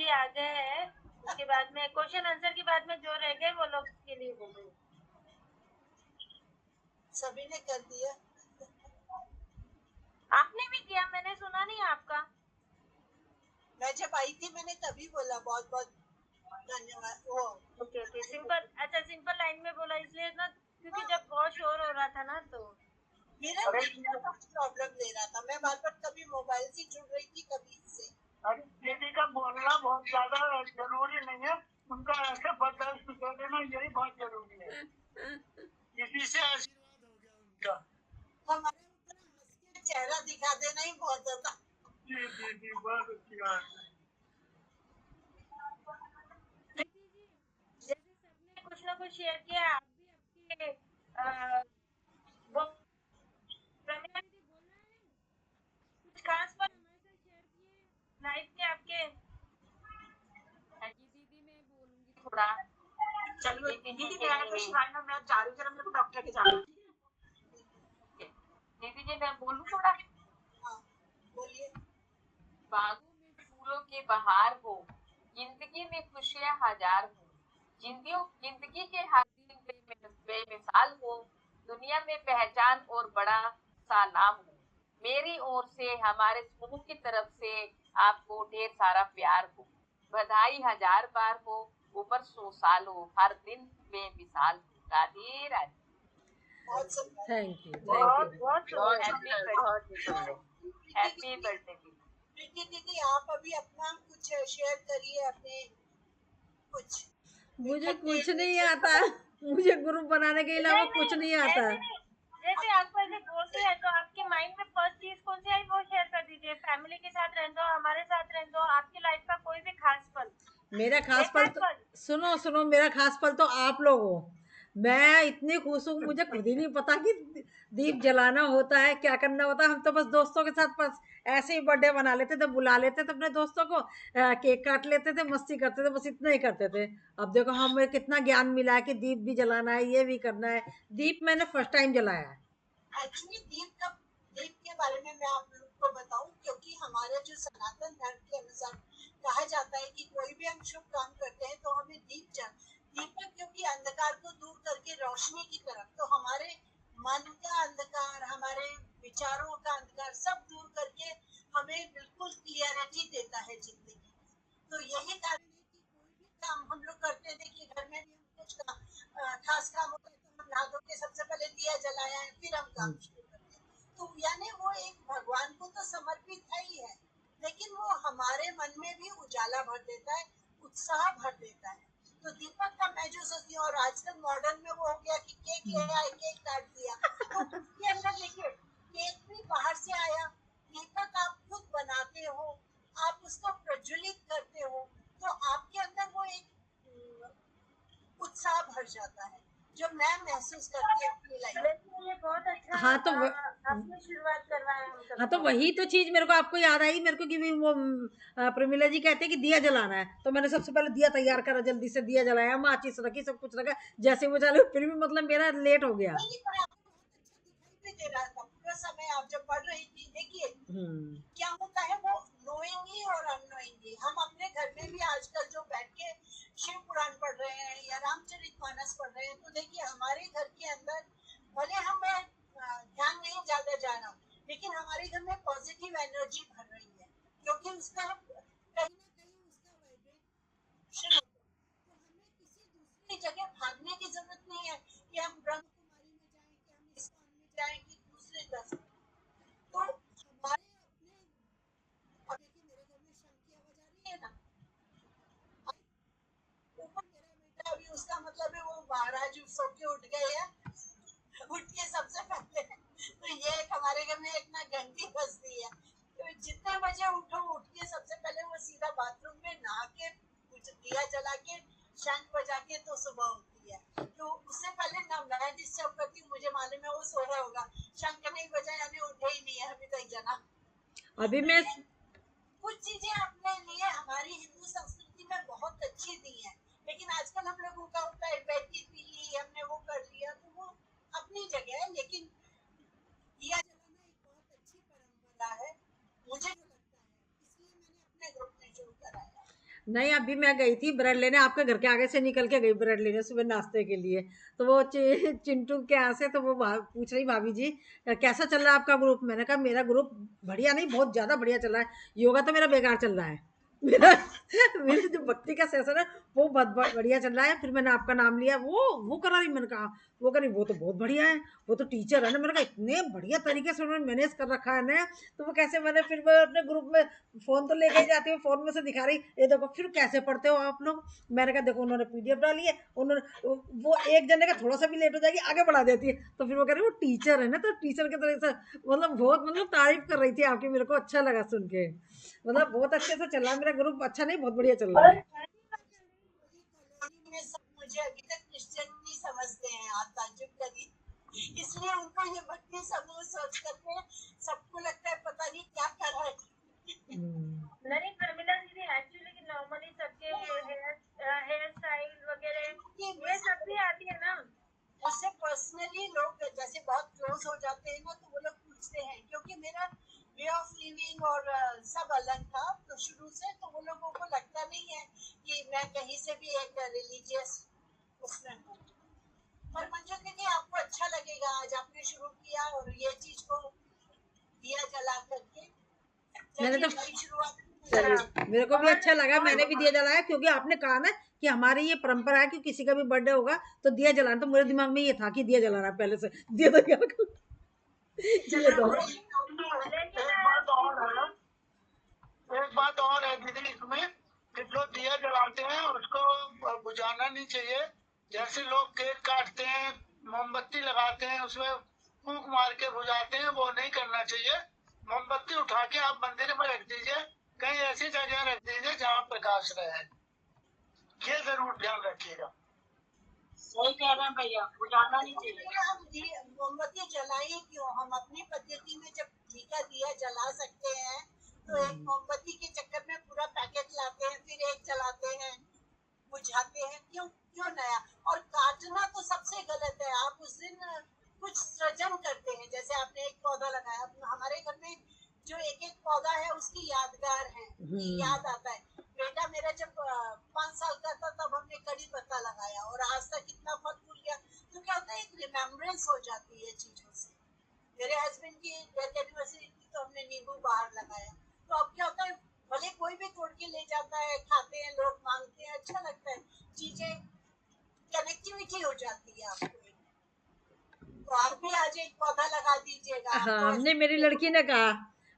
जी आ गए हैं, उसके बाद में क्वेश्चन आंसर के बाद में जो रह गए वो लोग के लिए बोल रही। सभी ने कर दिया। आपने भी किया, मैंने सुना नहीं आपका। मैं जब आई थी मैंने तभी बोला बहुत बहुत धन्यवाद। वो ओके ओके, सिंपल, अच्छा सिंपल लाइन में बोला इसलिए ना, क्योंकि जब बहुत शोर हो रहा था ना तो मेरा प्रॉब्लम दे रहा था। मैं बार बार कभी मोबाइल से जुड़ रही थी कभी इससे। अरे दीदी का बोलना बहुत ज्यादा जरूरी नहीं है, उनका ऐसे बर्दाश्त कर देना यही बहुत जरूरी है। इसी से आशीर्वाद हो गया उनका। हमारे ऊपर हंस के चेहरा दिखा देना ही बहुत होता। जी जी जी, बहुत अच्छी बात है। जैसे सबने कुछ ना कुछ शेयर किया, आप भी आपके वो प्रमिला दीदी बोल रहे हैं कुछ खास पर हमारे साथ शेयर किए लाइफ के आपके। हाँ जी दीदी, मैं बोलूंगी थोड़ा। चलिए दीदी मैं कुछ खाना मैं जा रही हूँ, मेरे को डॉक्टर के जाना है। दीदी जी मैं बोलूं थोड़ा। हाँ बोलिए। बागों में फूलों की बहार हो, जिंदगी में खुशियां हजार हो, जिंदगी के हर दिन बेमिसाल हो, दुनिया में पहचान और बड़ा सा नाम हो। मेरी ओर से हमारे समूह की तरफ से आपको ढेर सारा प्यार हो, बधाई हजार बार हो, ऊपर 100 साल हो, हर दिन बेमिसाल हो। राधे राधे। बहुत सुंदर। थैंक यू, बहुत थैंक बहुत बहुत हैप्पी सुंदर, बर्थडे, बहुत ही सुंदर। Happy birthday. प्रीति दीदी आप अभी अपना कुछ शेयर करिए अपने कुछ। मुझे खट्टे कुछ नहीं मीठे आता, मुझे ग्रुप बनाने के अलावा कुछ नहीं आता। ऐसे नहीं, जैसे आपको ऐसे बोलते हैं तो आपके माइंड में फर्स्ट चीज कौन सी आई वो शेयर कर दीजिए। फैमिली के साथ रहने दो, हमारे साथ रहने दो, आपकी लाइफ का कोई भी खास पल। मेरा खास पल तो सुनो सुनो, मेरा खास पल तो आप लोग हो। मैं इतनी खुश हूँ, मुझे खुद ही नहीं पता कि दीप जलाना होता है, क्या करना होता है। हम तो बस दोस्तों के साथ बस ऐसे ही बर्थडे बना लेते थे, बुला लेते थे अपने दोस्तों को, केक काट लेते थे, मस्ती करते थे, बस इतना ही करते थे। अब देखो हमें कितना ज्ञान मिला है कि दीप भी जलाना है, ये भी करना है। दीप मैंने फर्स्ट टाइम जलाया है। एक्चुअली दीप के बारे में मैं आप लोग को बताऊं, क्योंकि हमारे जो सनातन धर्म के अनुसार कहा जाता है कि कोई भी हम शुभ काम करते हैं तो हमें दीपक, क्योंकि अंधकार को दूर करके रोशनी की तरफ, तो हमारे मन का अंधकार, हमारे विचारों का अंधकार सब दूर करके हमें बिल्कुल क्लियरिटी देता है जिंदगी। तो यही कारण है कि कोई भी काम हम लोग करते, देखिए घर में भी हम कुछ खास काम होता है तो हम नहा धो के सबसे पहले दिया जलाया है, फिर हम काम शुरू करते हैं। तो यानी वो एक भगवान को तो समर्पित है ही है, लेकिन वो हमारे मन में भी उजाला भर देता है, उत्साह भर देता है। तो दीपक का मैं जो सोचती हूँ, और आजकल मॉडर्न में वो हो गया कि केक ले आए, केक काट दिया, तो उसके अंदर देखिए केक भी बाहर से आया, दीपक आप खुद बनाते हो, आप उसको प्रज्वलित करते हो, तो आपके अंदर वो एक उत्साह भर जाता है जो मैं महसूस करती हूँ अपनी लाइफ में। ये बहुत अच्छा। हाँ तो आपने शुरुआत करवाया हम हाँ सबको। तो वही तो चीज मेरे को आपको याद आई, मेरे को कि भी वो प्रमिला जी कहते हैं कि दिया जलाना है, तो मैंने सबसे पहले दिया तैयार करा, जल्दी से दिया जलाया, माचिस रखी, सब कुछ रखा, जैसे वो चले फिर भी मतलब मेरा लेट हो गया। नहीं, पर आपको बहुत अच्छा दिखाई भी दे रहा था पूरा समय आप जब पढ़ रही थी। देखिए क्या होता है, वो नोइंगली और अननोइंगली हम अपने घर में भी आजकल जो बैठ के शिव पुराण पढ़ रहे हैं या रामचरितमानस पढ़ रहे हैं, तो देखिए हमारे घर के अंदर भले हमें ध्यान नहीं ज्यादा जाना, लेकिन हमारे घर में पॉजिटिव एनर्जी भर रही है, क्योंकि उसका कहीं ना कहीं उसका वाइब्रेशन होता है। तो हमें किसी दूसरी जगह भागने की जरूरत नहीं है कि हम ब्रह्म कुमारी में जाएं, कि हम इस्कॉन में जाएं, कि दूसरे दस। तो हमारे अपने, अब देखिए मेरे घर में शंख की आवाज आ रही है ना, ऊपर मेरा बेटा अभी उसका मतलब है वो महाराज सो के उठ गए हैं, उठ के सबसे पहले तो ये एक हमारे घर में एक ना घंटी बजती है, तो जितने बजे उठो उठ के सबसे पहले वो सीधा बाथरूम में नहा के कुछ दिया जला के शंख बजा के तो सुबह होती है। तो उससे पहले ना मैं डिस्टर्ब करती हूँ, मुझे मालूम है वो सो रहा होगा, शंख नहीं बजा यानी उठे ही नहीं है अभी तक जना। अभी मैं कुछ चीजें अपने लिए हमारी हिंदू संस्कृति में बहुत अच्छी दी है, लेकिन आजकल हम लोगों का होता है बैठी पी ली, हमने वो कर लिया, तो वो अपनी जगह है, लेकिन दिया जलाना एक बहुत अच्छी परंपरा है, मुझे जो लगता है, इसलिए मैंने अपने ग्रुप में शुरू कराया। नहीं, अभी मैं गई थी ब्रेड लेने, आपके घर के आगे से निकल के गई ब्रेड लेने सुबह नाश्ते के लिए। तो वो चिंटू के यहाँ से तो वो पूछ रही भाभी जी कैसा चल रहा है आपका ग्रुप। मैंने कहा मेरा ग्रुप बढ़िया नहीं, बहुत ज्यादा बढ़िया चल रहा है। योगा तो मेरा बेकार चल रहा है। मेरा मेरा जो भक्ति का सेशन है वो बहुत बढ़िया चल रहा है। फिर मैंने आपका नाम लिया, वो करा रही। मैंने कहा वो करी, वो तो बहुत बढ़िया है, वो तो टीचर है ना। मैंने कहा इतने बढ़िया तरीके से उन्होंने मैनेज कर रखा है ना। तो वो कैसे, मैंने फिर मैं अपने ग्रुप में फोन तो लेके ही जाती हूँ, फोन में से दिखा रही ये देखो फिर कैसे पढ़ते हो आप लोग। मैंने कहा देखो उन्होंने पीडीएफ डाली है, उन्होंने वो एक जने का थोड़ा सा भी लेट हो जाएगी आगे बढ़ा देती है। तो फिर वो कह रही वो टीचर है ना, तो टीचर की तरह से मतलब बहुत मतलब तारीफ कर रही थी आपकी। मेरे को अच्छा लगा सुन के, मतलब बहुत अच्छे से चल रहा है मेरा ग्रुप। अच्छा नहीं, बहुत बढ़िया चल रहा है। कॉलोनी में सब मुझे अभी तक क्रिश्चियन नहीं समझते हैं, आप ताज्जुब करिए। इसलिए उनको ये भक्ति समूह सोच करके सबको लगता है पता नहीं क्या कर रहा है। नहीं प्रमिला दीदी, एक्चुअली कि नॉर्मली सबके हेयर स्टाइल वगैरह ये सब भी आती है ना। ऐसे पर्सनली लोग जैसे बहुत क्लोज हो जाते हैं ना, तो वो लोग पूछते हैं, क्योंकि मेरा वे ऑफ लिविंग और सब अलग था तो शुरू से, तो वो लोगों को लगता नहीं है कि मैं कहीं से भी एक रिलीजियस उसमें हूँ। पर मंजू दीदी आपको अच्छा लगेगा, आज आपने शुरू किया और ये चीज को दिया जला करके मैंने तो नई शुरुआत। चलिए, मेरे को भी अच्छा लगा, मैंने भी दिया जलाया। क्योंकि आपने कहा ना कि हमारी ये परंपरा है कि किसी का भी बर्थडे होगा तो दिया जलाना, तो मेरे दिमाग में ये था कि दिया जलाना पहले से दिया तो क्या ये तो एक बात और है दीदी इसमें, कि जो दिया जलाते हैं उसको बुझाना नहीं चाहिए। जैसे लोग केक काटते हैं, मोमबत्ती लगाते हैं, उसमें फूंक मार के बुझाते हैं, वो नहीं करना चाहिए। मोमबत्ती उठा के आप मंदिर में रख दीजिए, कहीं ऐसी जगह रख दीजिए जहाँ प्रकाश रहे। ये जरूर ध्यान रखिएगा। सही कह रहे हैं भैया, बुझाना नहीं चाहिए। हम मोमबत्ती जलाए क्यों? हम अपनी पद्धति में जब घी का दिया जला सकते हैं तो एक मोमबत्ती के चक्कर में पूरा पैकेट लाते हैं, फिर एक जलाते हैं, बुझाते हैं, क्यों क्यों नया? और काटना तो सबसे गलत है। आप उस दिन कुछ सृजन करते हैं, जैसे आपने एक पौधा लगाया, हमारे घर में जो एक एक पौधा है उसकी यादगार है, याद आता है। बेटा मेरा जब 5 साल का था तब हमने कड़ी पत्ता लगाया और आज तक कितना फल फूल गया। तो क्या होता है, एक रिमेम्बरेंस हो जाती है चीजों से। मेरे हस्बैंड की डेथ एनिवर्सरी थी तो हमने नींबू बाहर लगाया। तो अब क्या होता है, भले कोई भी तोड़ के ले जाता है, खाते हैं लोग, मांगते हैं, अच्छा लगता है, चीजें कनेक्टिविटी हो जाती है आपको। तो आप भी आज एक पौधा लगा दीजिएगा। हाँ, हमने, मेरी लड़की ने कहा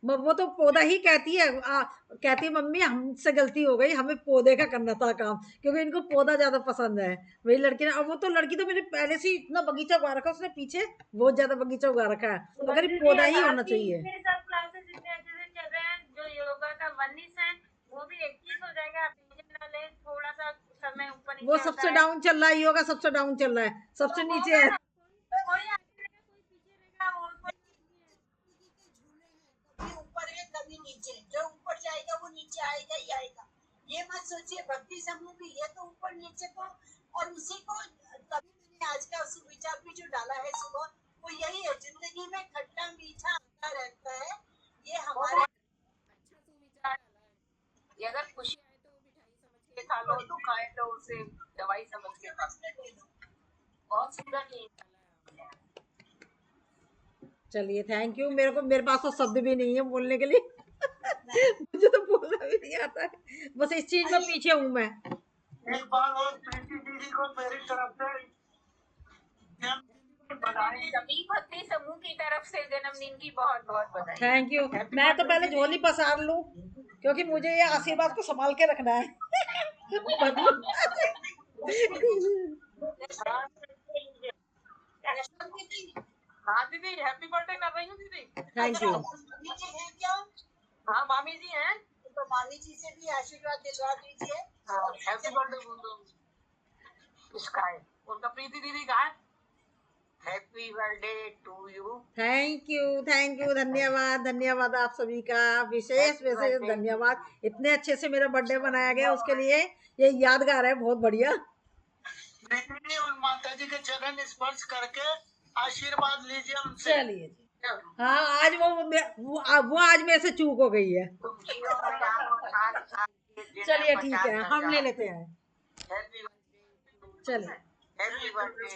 वो तो पौधा ही कहती है, कहती है मम्मी हमसे गलती हो गई, हमें पौधे का करना था काम, क्योंकि इनको पौधा ज्यादा पसंद है। मेरी लड़की ने, अब वो तो लड़की तो मेरे पहले से इतना बगीचा उगा रखा है उसने, पीछे बहुत ज्यादा बगीचा उगा रखा है, तो अगर पौधा ही होना चाहिए। सब क्लासेस इतने अच्छे से चल रहे हैं, जो योगा का 19 है वो भी 21 हो जाएगा। आप टेंशन ना लें, थोड़ा सा समय ऊपर नीचे वो सबसे डाउन चल रहा है, योगा सबसे डाउन चल रहा है, सबसे नीचे है। कोई आगे रहेगा, कोई पीछे रहेगा, और कोई कभी ऊपर है कभी नीचे, जो ऊपर जाएगा वो नीचे आएगा ही आएगा। ये मत सोचिए भक्ति समूह भी ये तो ऊपर नीचे तो, और उसी को कभी मैंने आज का सुविचार भी जो डाला है सुबह, वो यही है, जिंदगी में खट्टा मीठा आता रहता है। ये हमारे अच्छा सुविचार डाला है। ये अगर खुशी आए तो मिठाई समझ के खा लो, दुख आए तो उसे दवाई समझ के खा लो। बहुत सुंदर चीज डाला है। चलिए थैंक यू। मेरे पास तो शब्द भी नहीं है बोलने के लिए मुझे तो बोलना भी नहीं आता है, बस इस चीज में पीछे हूँ मैं। एक बार और प्रीति दीदी को मेरी तरफ से बधाई। सभी भक्ति समूह की तरफ से जन्मदिन की बहुत बहुत बधाई। Thank you. मैं तो पहले झोली पसार लूं, क्योंकि मुझे ये आशीर्वाद को संभाल के रखना है हाँ दीदी, हैप्पी बर्थडे कर रही हूँ दीदी। Thank you. मामी जी हैं क्या? हाँ मामी जी हैं। तो मामी जी से भी आशीर्वाद दिलवा दीजिए। हैप्पी बर्थडे बोल दो। किसका है? उनका प्रीति दीदी का है। Happy birthday to you. Thank you, धन्यवाद धन्यवाद आप सभी का, विशेष विशेष धन्यवाद। इतने अच्छे से मेरा बर्थडे बनाया गया उसके लिए, ये यादगार है, बहुत बढ़िया। उन माता जी के चरण स्पर्श करके आशीर्वाद लीजिए उनसे। चलिए जी। हाँ, आज वो आज मेरे से चूक हो गई है। चलिए ठीक है, हम ले लेते हैं। चलिए हैप्पी बर्थडे।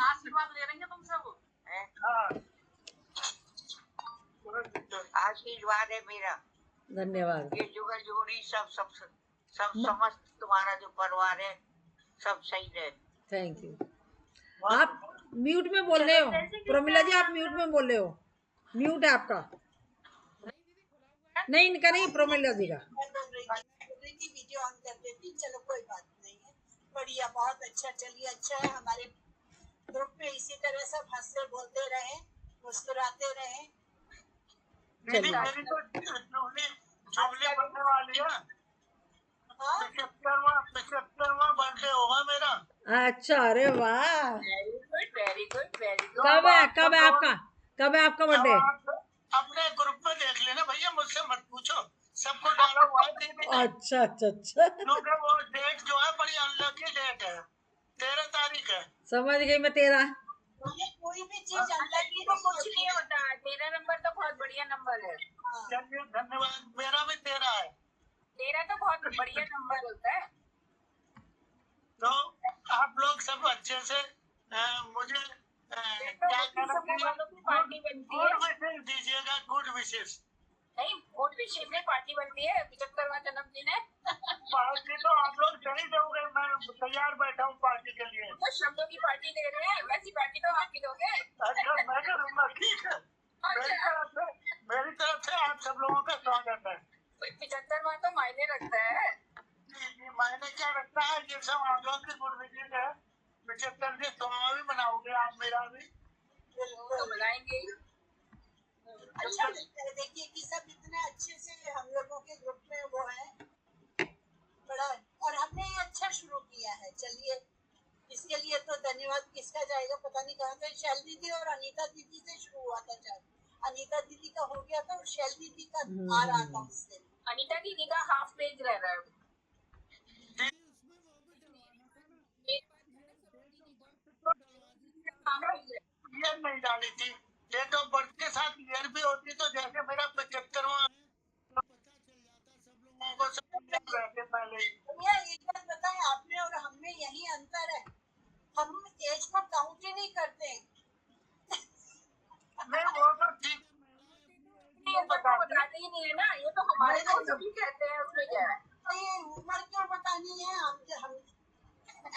आशीर्वाद ले रही हैं तुम सब? हाँ आशीर्वाद है मेरा। धन्यवाद। ये जुगल जोड़ी सब समस्त तुम्हारा जो परिवार है सब सही रहे। Thank you. आप म्यूट में बोल रहे हो प्रमिला जी, आप म्यूट में बोल रहे हो, म्यूट है आपका। नहीं इनका नहीं, प्रमिला जी का। मैं बोल रही थी वीडियो ऑन कर देती। चलो कोई बात नहीं है, बढ़िया, बहुत अच्छा। चलिए अच्छा है, हमारे ग्रुप में इसी तरह सब हंसते बोलते रहे, मुस्कुराते रहे। दीदी मेरी तो जुबली बनने वाली है। हाँ 75वां बर्थडे होगा मेरा। अच्छा, अरे वाह। Very good very good very good. कब है आपका बर्थडे? अपने ग्रुप में देख लेना भैया, मुझसे मत पूछो, सबको डाला हुआ है दीदी ने। अच्छा। क्योंकि वो डेट जो है बड़ी अनलकी डेट है, 13 तारीख है। समझ गई मैं तेरा। कोई भी चीज अल्लाह की तो कुछ नहीं होता, 13 नंबर तो बहुत बढ़िया नंबर है। चलिए धन्यवाद, मेरा भी 13 है। 13 तो बहुत बढ़िया नंबर होता है। तो आप लोग सब अच्छे से मुझे क्या कहना पार्टी बनती है। गुड विशेष दीजिएगा, गुड विशेष। नहीं, गुड विशेष में पार्टी बनती है, 75वां जन्मदिन है। पार्टी तो आप लोग नहीं दोगे, मैं तैयार बैठा हूँ पार्टी के लिए। तो शब्दों की पार्टी दे रहे हैं, वैसी पार्टी तो आप ही दोगे। अच्छा मैं करूँगा, ठीक है। मेरी तरफ से आप सब लोगों का स्वागत है। 75वां तो मायने रखता है। जी, मायने क्या रखता है, ये सब आप लोग की गुड विशेष है। 75 से 100वां भी मनाओगे आप, मेरा भी तो बनाएंगे ही। अच्छा लगता है। देखिए कि सब इतने अच्छे से हम लोगों के ग्रुप में वो है बड़ा, और हमने ये अच्छा शुरू किया है। चलिए इसके लिए तो धन्यवाद किसका जाएगा पता नहीं कहाँ से। शैल दीदी और अनीता दीदी से शुरू हुआ था शायद, अनीता दीदी का हो गया था और शैल दीदी का आ रहा था उससे। अनीता दीदी का हाफ पेज रह रहा है। ईयर नहीं डाली थी, डेट ऑफ बर्थ के साथ ईयर भी होती तो जैसे मेरा 75वां पहले ही। भैया एक बात बताएं, आपने और हमें यही अंतर है, हम एज को काउंट ही नहीं करते। नहीं वो तो ठीक ये तो बताते ही नहीं है ना, ये तो हमारे को सभी कहते हैं, उसमें क्या है। ये उम्र क्यों बतानी है? हम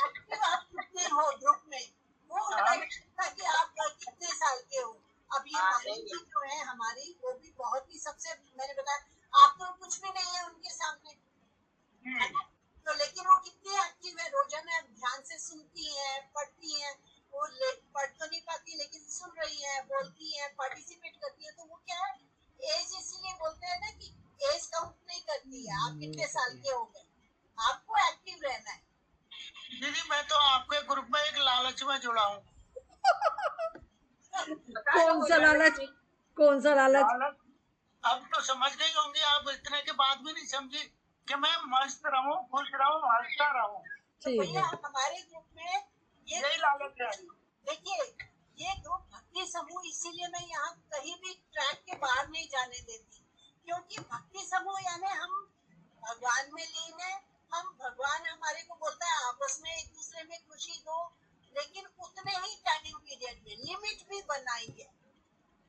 एक्टिव आप कितने हो ग्रुप में, वो लगता कि आप कितने साल के हो। अब ये मामी जी जो है हमारी, वो भी बहुत ही सबसे, मैंने बताया आप तो कुछ भी नहीं है उनके सामने, तो लेकिन वो कितनी एक्टिव है, रोजाना ध्यान से सुनती है, पढ़ती है। वो पढ़ तो नहीं पाती लेकिन सुन रही है, बोलती है, पार्टिसिपेट करती है। तो वो क्या है, एज इसीलिए बोलते हैं ना कि एज काउंट नहीं करती है। आप कितने साल के हो गए, आपको एक्टिव रहना है। दीदी मैं तो आपके ग्रुप में एक लालच में जुड़ा हूँ। कौन सा लालच? अब तो समझ गई होंगी आप, इतने के बाद भी नहीं समझी कि मैं मस्त रहूं, खुश रहूं, हंसता रहूं। तो भैया हमारे ग्रुप में यही लालच है। देखिए ये ग्रुप भक्ति समूह, इसीलिए मैं यहाँ कहीं भी ट्रैक के बाहर नहीं जाने देती, क्योंकि भक्ति समूह यानी हम भगवान में लीन है। हम भगवान हमारे को बोलता है आपस में एक दूसरे में खुशी दो, लेकिन उतने ही टाइम पीरियड में लिमिट भी बनाई है।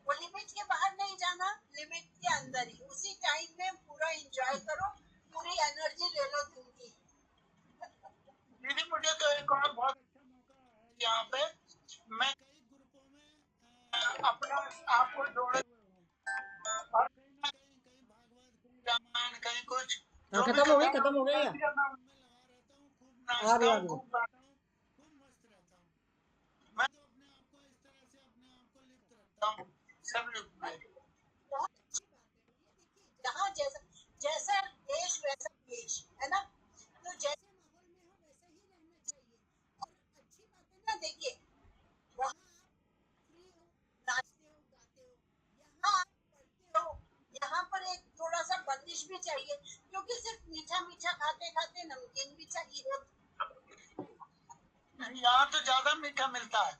वो लिमिट के बाहर नहीं जाना, लिमिट के अंदर ही उसी टाइम में पूरा एंजॉय करो, पूरी एनर्जी ले लो दिन की। दीदी मुझे तो एक और बहुत अच्छा मौका है यहाँ पे, मैं कई ग्रुपों में अपना आपको जोड़े हुए हूँ, और कहीं ना कहीं भागवत, कहीं रामायण, कहीं कुछ खत्म हो गई मैं उनमें लगा रहता हूँ, खूब नाचता हूँ, खूब गाता हूँ, खूब मस्त रहता हूँ। मैं तो अपने आप को इस तरह से अपने आप को लिप्त रखता हूँ सब लोग में। बहुत अच्छी बात है। देखिए जहाँ जैसा देश वैसा देश है ना, तो जैसे माहौल में हो वैसा ही रहना चाहिए। और अच्छी बात है ना, देखिए वहाँ आप फ्री हो, नाचते हो, गाते हो, यहाँ आप पढ़ते हो। यहाँ पर एक थोड़ा सा बंदिश भी चाहिए, क्योंकि सिर्फ मीठा मीठा खाते खाते नमकीन भी चाहिए। यहाँ तो ज्यादा मीठा मिलता है।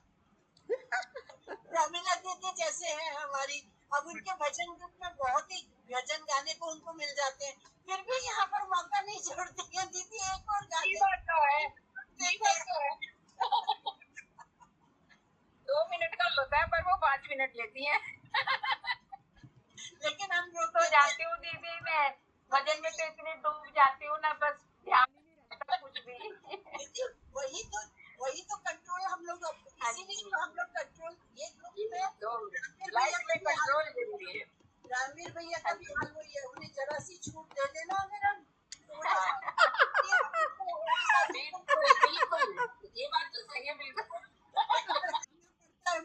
प्रमिला दीदी जैसे हैं हमारी, अब उनके भजन ग्रुप में बहुत ही भजन गाने को उनको मिल जाते हैं, फिर भी यहाँ पर मौका नहीं छोड़ दिया दीदी, एक और गा ये दे। बात तो है, ये बात तो है। 2 मिनट का होता है पर वो 5 मिनट लेती है। लेकिन हम लोग तो जाती हूँ दीदी, मैं भजन में तो इतनी डूब जाती हूँ ना, बस ध्यान ही नहीं रहता कुछ भी। दीदी वही तो कंट्रोल हम लोग, हाँ इसीलिए जी। तो हम लोग कंट्रोल, ये ग्रुप में तो रणवीर लाइफ भैया में का भी हाल, कंट्रोल जरूरी है। रणवीर भैया का भी हाल वही है, उन्हें जरा सी छूट दे देना अगर हम, तो वो हाँ, बिल्कुल बिल्कुल, ये बात तो सही है, बिल्कुल।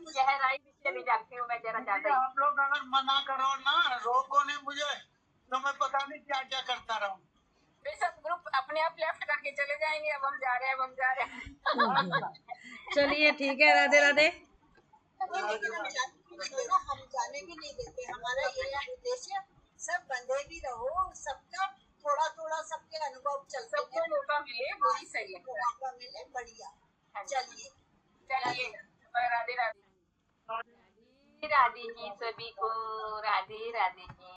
मुझे गहराई में चली जाती हूँ मैं जरा दीदी ज्यादा ही। आप लोग अगर मना करो ना, रोको नहीं मुझे, तो मैं पता नहीं क्या क्या करता रहूं। फिर सब ग्रुप अपने आप लेफ्ट करके चले जाएंगे, अब हम जा रहे हैं, अब हम जा रहे हैं। चलिए ठीक है, राधे राधे। लेकिन हम जाने भी नहीं देना, हम जाने भी नहीं देते, हमारा ये उद्देश्य सब बंधे भी रहो, सबका थोड़ा थोड़ा सबके अनुभव चलते सबको मौका मिले, वही सही है। मौका मिले, बढ़िया। चलिए चलिए, राधे राधे। राधे जी सभी को, राधे राधे जी।